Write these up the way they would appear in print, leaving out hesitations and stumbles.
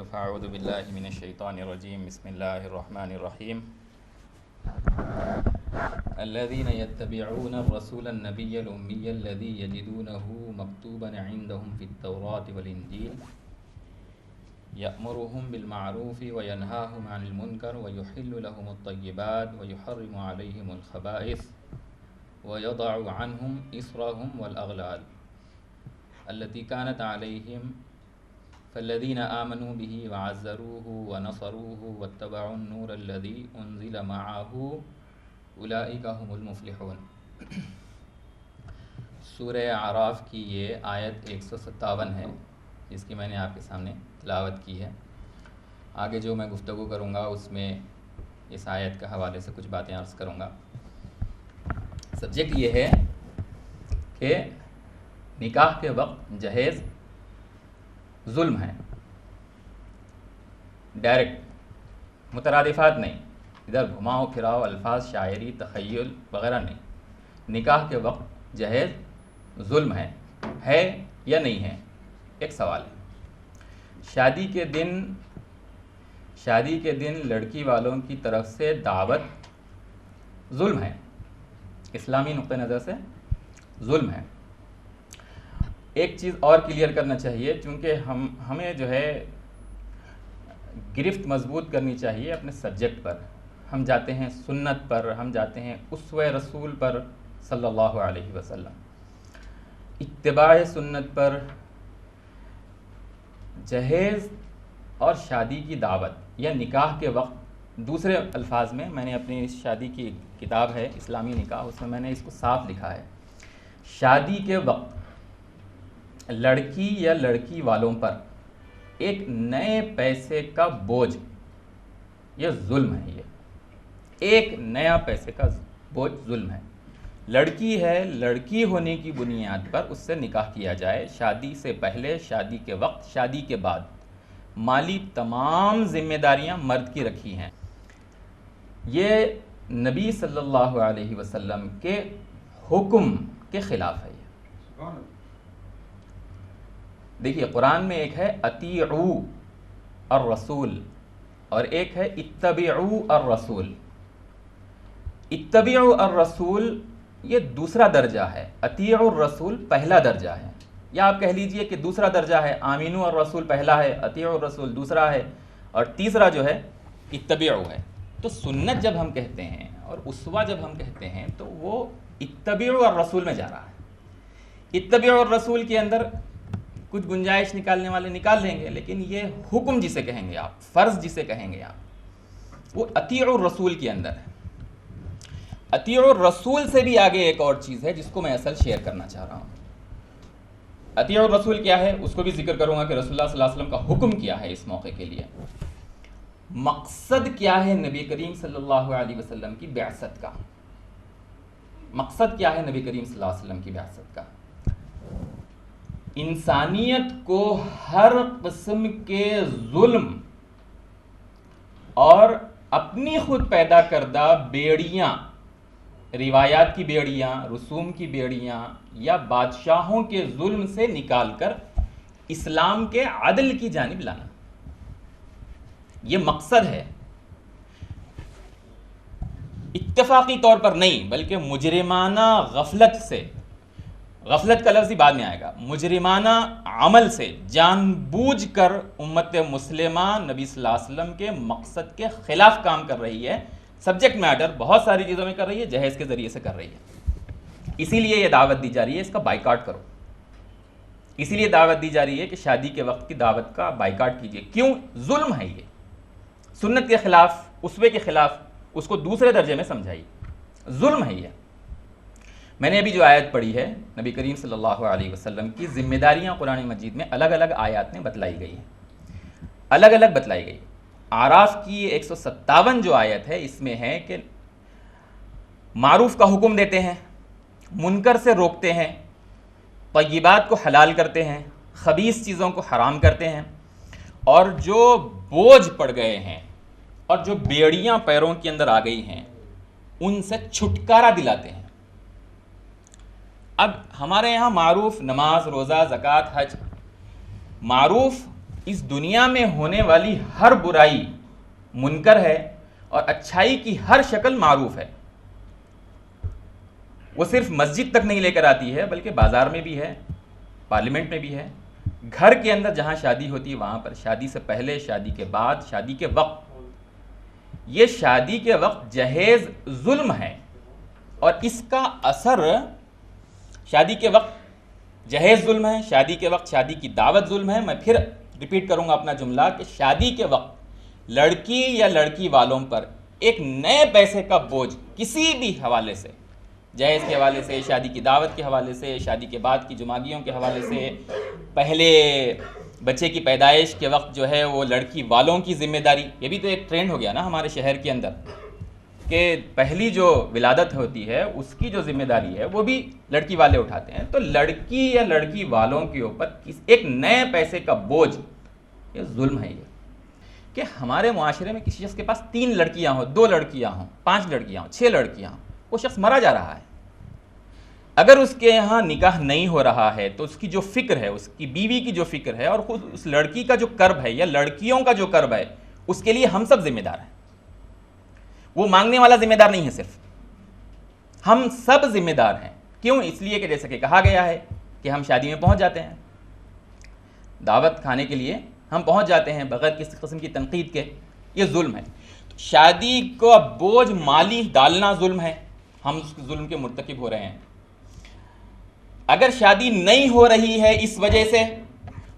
فاعوذ باللہ من الشیطان الرجیم بسم اللہ الرحمن الرحیم الذين يتبعون الرسول النبي الأمي الذي يجدونه مكتوبا عندهم في التوراة والإنجيل يأمرهم بالمعروف وينهاهم عن المنكر ويحل لهم الطيبات ويحرم عليهم الخبائث ويضع عنهم إصرهم والأغلال التي كانت عليهم فالذين آمنوا به وعزروه ونصروه واتبعوا النور الذي أنزل معه أولئك هم المفلحون۔ سورہ اعراف کی یہ آیت 157 ہے جس کی میں نے آپ کے سامنے تلاوت کی ہے۔ آگے جو میں گفتگو کروں گا اس میں اس آیت کا حوالے سے کچھ باتیں عرض کروں گا۔ سبجیکٹ یہ ہے کہ نکاح کے وقت جہیز ظلم ہے، ڈائریکٹ، مترادفات نہیں، ادھر گھماؤ پھراؤ الفاظ شاعری تخیل وغیرہ نہیں۔ نکاح کے وقت جہیز ظلم ہے یا نہیں ہے؟ ایک سوال ہے۔ شادی کے دن لڑکی والوں کی طرف سے دعوت ظلم ہے، اسلامی نقطہ نظر سے ظلم ہے۔ ایک چیز اور کلیئر کرنا چاہیے، چونکہ ہمیں جو ہے گرفت مضبوط کرنی چاہیے اپنے سبجیکٹ پر۔ ہم جاتے ہیں سنت پر، ہم جاتے ہیں اسوہ رسول پر صلی اللہ علیہ وسلم، اتباع سنت پر۔ جہیز اور شادی کی دعوت یا نکاح کے وقت، دوسرے الفاظ میں نے اپنی شادی کی کتاب ہے اسلامی نکاح، اس میں نے اس کو صاف لکھا ہے، شادی کے وقت لڑکی یا لڑکی والوں پر ایک نئے پیسے کا بوجھ، یہ ظلم ہے۔ یہ ایک نیا پیسے کا بوجھ ظلم ہے۔ لڑکی ہے، لڑکی ہونے کی بنیاد پر اس سے نکاح کیا جائے، شادی سے پہلے، شادی کے وقت، شادی کے بعد مالی تمام ذمہ داریاں مرد کی رکھی ہیں۔ یہ نبی صلی اللہ علیہ وسلم کے حکم کے خلاف ہے۔ دیکھیے قرآن میں ایک ہے اطیعوا الرسول اور ایک ہے اتبعوا الرسول۔ اتبعوا الرسول یہ دوسرا درجہ ہے، اطیعوا الرسول پہلا درجہ ہے، یا آپ کہہ لیجئے کہ دوسرا درجہ ہے، آمنوا الرسول پہلا ہے، اطیعوا الرسول دوسرا ہے، اور تیسرا جو ہے اتبعوا ہے۔ تو سنت جب ہم کہتے ہیں اور اسوہ جب ہم کہتے ہیں تو وہ اتبعوا الرسول میں جا رہا ہے۔ اتبعوا الرسول کے اندر کچھ گنجائش نکالنے والے نکال لیں گے، لیکن یہ حکم جسے کہیں گے آپ، فرض جسے کہیں گے آپ، وہ اطیعوا الرسول کے اندر ہے۔ اطیعوا الرسول سے بھی آگے ایک اور چیز ہے جس کو میں اصل شیئر کرنا چاہ رہا ہوں۔ اطیعوا الرسول کیا ہے اس کو بھی ذکر کروں گا کہ رسول اللہ صلی اللہ علیہ وسلم کا حکم کیا ہے اس موقع کے لیے۔ مقصد کیا ہے نبی کریم صلی اللہ علیہ وسلم کی بعثت کا؟ مقصد کیا ہے نبی کریم صلی اللہ علیہ وسلم کی بعثت کا؟ انسانیت کو ہر قسم کے ظلم اور اپنی خود پیدا کردہ بیڑیاں، روایات کی بیڑیاں، رسوم کی بیڑیاں یا بادشاہوں کے ظلم سے نکال کر اسلام کے عدل کی جانب لانا، یہ مقصد ہے۔ اتفاقی طور پر نہیں بلکہ مجرمانہ غفلت سے، غفلت کا لفظ ہی بعد میں آئے گا، مجرمانہ عمل سے جان بوجھ کر امت مسلمہ نبی صلی اللہ علیہ وسلم کے مقصد کے خلاف کام کر رہی ہے۔ سبجیکٹ میٹر بہت ساری چیزوں میں کر رہی ہے، جہیز کے ذریعے سے کر رہی ہے۔ اسی لیے یہ دعوت دی جا رہی ہے اس کا بائیکاٹ کرو، اسی لیے دعوت دی جا رہی ہے کہ شادی کے وقت کی دعوت کا بائیکاٹ کیجیے۔ کیوں؟ ظلم ہے یہ، سنت کے خلاف، اسوے کے خلاف، اس کو دوسرے درجے میں سمجھائیے، ظلم ہے یہ۔ میں نے ابھی جو آیت پڑھی ہے نبی کریم صلی اللہ علیہ وسلم کی ذمہ داریاں قرآن مجید میں الگ الگ آیات میں بتلائی گئی ہیں، الگ الگ بتلائی گئی۔ اعراف کی 157 جو آیت ہے اس میں ہے کہ معروف کا حکم دیتے ہیں، منکر سے روکتے ہیں، طیبات کو حلال کرتے ہیں، خبیث چیزوں کو حرام کرتے ہیں، اور جو بوجھ پڑ گئے ہیں اور جو بیڑیاں پیروں کے اندر آ گئی ہیں ان سے چھٹکارا دلاتے ہیں۔ اب ہمارے یہاں معروف نماز، روزہ، زکوٰۃ، حج، معروف اس دنیا میں ہونے والی ہر برائی منکر ہے اور اچھائی کی ہر شکل معروف ہے. وہ صرف مسجد تک نہیں لے کر آتی ہے بلکہ بازار میں بھی ہے, پارلیمنٹ میں بھی ہے, گھر کے اندر جہاں شادی ہوتی ہے وہاں پر, شادی سے پہلے, شادی کے بعد, شادی کے وقت. یہ شادی کے وقت جہیز ظلم ہے اور اس کا اثر شادی کے وقت جہیز ظلم ہے, شادی کے وقت شادی کی دعوت ظلم ہے. میں پھر ریپیٹ کروں گا اپنا جملہ کہ شادی کے وقت لڑکی یا لڑکی والوں پر ایک نئے پیسے کا بوجھ کسی بھی حوالے سے, جہیز کے حوالے سے, شادی کی دعوت کے حوالے سے, شادی کے بعد کی جماگیوں کے حوالے سے, پہلے بچے کی پیدائش کے وقت جو ہے وہ لڑکی والوں کی ذمہ داری. یہ بھی تو ایک ٹرینڈ ہو گیا نا ہمارے شہر کے اندر کہ پہلی جو ولادت ہوتی ہے اس کی جو ذمہ داری ہے وہ بھی لڑکی والے اٹھاتے ہیں. تو لڑکی یا لڑکی والوں کے اوپر ایک نئے پیسے کا بوجھ, یہ ظلم ہے. یہ کہ ہمارے معاشرے میں کسی شخص کے پاس 3 لڑکیاں ہوں, 2 لڑکیاں ہوں, 5 لڑکیاں ہوں, 6 لڑکیاں ہوں, وہ شخص مرا جا رہا ہے. اگر اس کے یہاں نکاح نہیں ہو رہا ہے تو اس کی جو فکر ہے, اس کی بیوی کی جو فکر ہے اور خود اس لڑکی کا جو کرب ہے یا لڑکیوں کا جو کرب ہے, اس کے لیے ہم سب ذمہ دار ہیں. وہ مانگنے والا ذمہ دار نہیں ہے, صرف ہم سب ذمہ دار ہیں. کیوں؟ اس لیے کہ جیسا کہ کہا گیا ہے کہ ہم شادی میں پہنچ جاتے ہیں, دعوت کھانے کے لیے ہم پہنچ جاتے ہیں بغیر کسی قسم کی تنقید کے. یہ ظلم ہے. شادی کو بوجھ مالی ڈالنا ظلم ہے, ہم اس ظلم کے مرتکب ہو رہے ہیں. اگر شادی نہیں ہو رہی ہے اس وجہ سے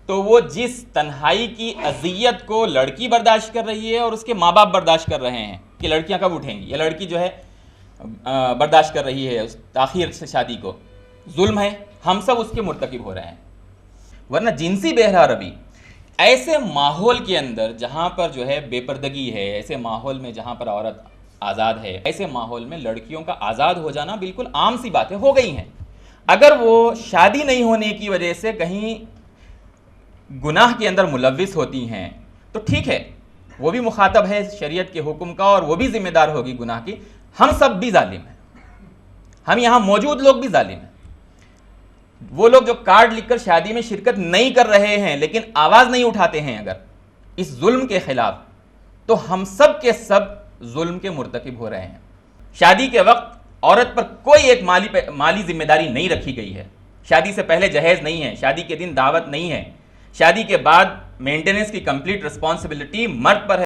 تو وہ جس تنہائی کی اذیت کو لڑکی برداشت کر رہی ہے اور اس کے ماں باپ برداشت کر رہے ہیں کہ لڑکیاں کب اٹھیں گی, یا لڑکی جو ہے برداشت کر رہی ہے اس تاخیر سے شادی کو, ظلم ہے. ہم سب اس کے مرتکب ہو رہے ہیں. ورنہ جنسی بہرا روی ایسے ماحول کے اندر جہاں پر جو ہے بے پردگی ہے, ایسے ماحول میں جہاں پر عورت آزاد ہے, ایسے ماحول میں لڑکیوں کا آزاد ہو جانا بالکل عام سی باتیں ہو گئی ہیں. اگر وہ شادی نہیں ہونے کی وجہ سے کہیں گناہ کے اندر ملوث ہوتی ہیں تو ٹھیک ہے, وہ بھی مخاطب ہے شریعت کے حکم کا اور وہ بھی ذمہ دار ہوگی گناہ کی. ہم سب بھی ظالم ہیں, ہم یہاں موجود لوگ بھی ظالم ہیں. وہ لوگ جو کارڈ لکھ کر شادی میں شرکت نہیں کر رہے ہیں لیکن آواز نہیں اٹھاتے ہیں اگر اس ظلم کے خلاف, تو ہم سب کے سب ظلم کے مرتکب ہو رہے ہیں. شادی کے وقت عورت پر کوئی ایک مالی ذمہ داری نہیں رکھی گئی ہے. شادی سے پہلے جہیز نہیں ہے, شادی کے دن دعوت نہیں ہے, شادی کے بعد مینٹیننس کی کمپلیٹ رسپانسبلٹی مرد پر ہے.